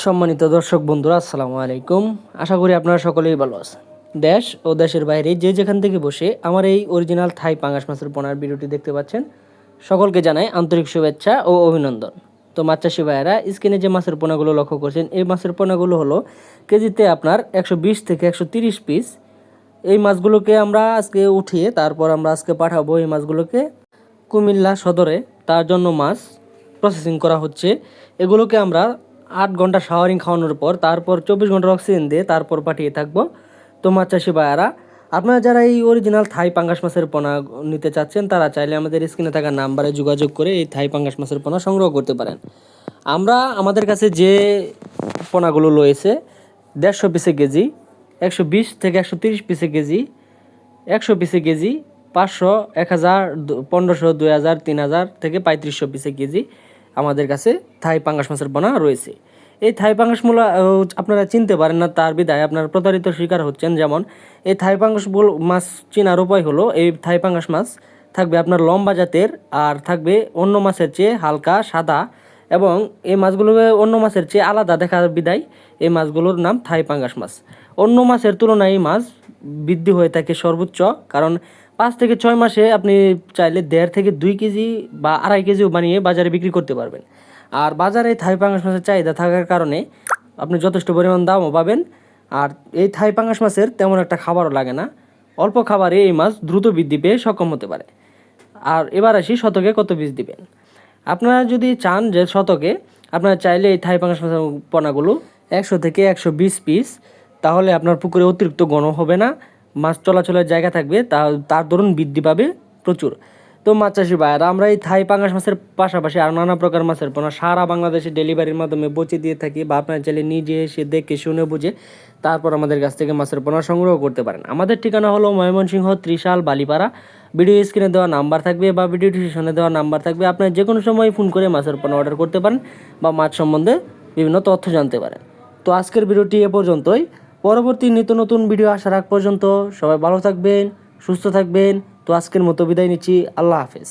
সম্মানিত দর্শক বন্ধুরা, আসসালামু আলাইকুম। আশা করি আপনারা সকলেই ভালো আছেন। দেশ ও দেশের বাইরে যে যেখান থেকে বসে আমার এই অরিজিনাল থাই পাঙ্গাস মাছের পোনার ভিডিওটি দেখতে পাচ্ছেন, সকলকে জানাই আন্তরিক শুভেচ্ছা ও অভিনন্দন। তো মাছ চাষি ভাইয়েরা, স্ক্রিনে যে মাছের পোনাগুলো লক্ষ্য করছেন, এই মাছের পোনাগুলো হলো কেজিতে আপনার 120 থেকে 130 পিস। এই মাছগুলোকে আমরা আজকে উঠিয়ে তারপর আমরা আজকে পাঠাবো এই মাছগুলোকে কুমিল্লা সদরে। তার জন্য মাছ প্রসেসিং করা হচ্ছে। এগুলোকে আমরা 8 ঘন্টা শাওয়ারিং খাওয়ানোর পর তারপর 24 ঘন্টা অক্সিজেন দিয়ে তারপর পাঠিয়ে থাকবো। তো মাছ চাষি ভাইয়ারা, আপনারা যারা এই অরিজিনাল থাই পাঙ্গাস মাছের পোনা নিতে চাচ্ছেন, তারা চাইলে আমাদের স্ক্রিনে থাকা নাম্বারে যোগাযোগ করে এই থাই পাঙ্গাস মাছের পোনা সংগ্রহ করতে পারেন। আমাদের কাছে যে পোনাগুলো রয়েছে 150 পিসে কেজি, 120 থেকে 130 পিসে কেজি, 100 পিসে কেজি, 500, 1000, 1500, 2000, 3000 থেকে 3500 পিসে কেজি আমাদের কাছে থাই পাঙ্গাস মাছের পোনা রয়েছে। এই থাই পাঙ্গাস মূলা আপনারা চিনতে পারেন না, তার বিধায় আপনারা প্রতারিত শিকার হচ্ছেন। যেমন এই থাই পাঙ্গাস মাছ চেনার উপায় হলো, এই থাই পাঙ্গাস মাছ থাকবে আপনার লম্বা জাতের, আর থাকবে অন্য মাছের চেয়ে হালকা সাদা, এবং এই মাছগুলোকে অন্য মাছের চেয়ে আলাদা দেখার বিধায় এই মাছগুলোর নাম থাই পাঙ্গাস মাছ। অন্য মাছের তুলনায় এই মাছ বৃদ্ধি হয়ে থাকে সর্বোচ্চ, কারণ 5 থেকে 6 মাসে আপনি চাইলে 1.5 থেকে 2 কেজি বা 2.5 কেজিও বানিয়ে বাজারে বিক্রি করতে পারবেন। আর বাজারে থাই পাঙ্গাস মাছের চাহিদা থাকার কারণে আপনি যথেষ্ট পরিমাণ দামও পাবেন। আর এই থাই পাঙ্গাস মাছের তেমন একটা খাবারও লাগে না, অল্প খাবারে এই মাছ দ্রুত বৃদ্ধি পেয়ে সক্ষম হতে পারে। আর এবার আসি শতকে কত পিস দিবেন। আপনারা যদি চান যে শতকে আপনারা চাইলে এই থাই পাঙ্গাস মাছের পোনাগুলো 100 থেকে 120 পিস, তাহলে আপনার পুকুরে অতিরিক্ত ঘন হবে না, মাছ চলাচলের জায়গা থাকবে, তার দরুন বৃদ্ধি পাবে প্রচুর। তো মাছ চাষি ভাইয়েরা, আমরা এই থাই পাঙ্গাস মাছের পাশাপাশি আর নানা প্রকার মাছের পোনা সারা বাংলাদেশে ডেলিভারির মাধ্যমে পৌঁছে দিয়ে থাকি, বা আপনারা চাইলে নিজে এসে দেখে শুনে বুঝে তারপর আমাদের কাছ থেকে মাছের পোনা সংগ্রহ করতে পারেন। আমাদের ঠিকানা হলো ময়মনসিংহ, ত্রিশাল, বালিপাড়া। ভিডিও স্ক্রিনে দেওয়া নাম্বার থাকবে বা ভিডিও ডিসক্রিপশনে দেওয়া নাম্বার থাকবে, আপনারা যে কোনো সময় ফোন করে মাছের পোনা অর্ডার করতে পারেন বা মাছ সম্বন্ধে বিভিন্ন তথ্য জানতে পারেন। তো আজকের ভিডিওটি এ পর্যন্তই। পরবর্তী নিত্য নতুন ভিডিও আসার আগ পর্যন্ত সবাই ভালো থাকবেন, সুস্থ থাকবেন। তো আজকের মতো বিদায় নিচ্ছি। আল্লাহ হাফেজ।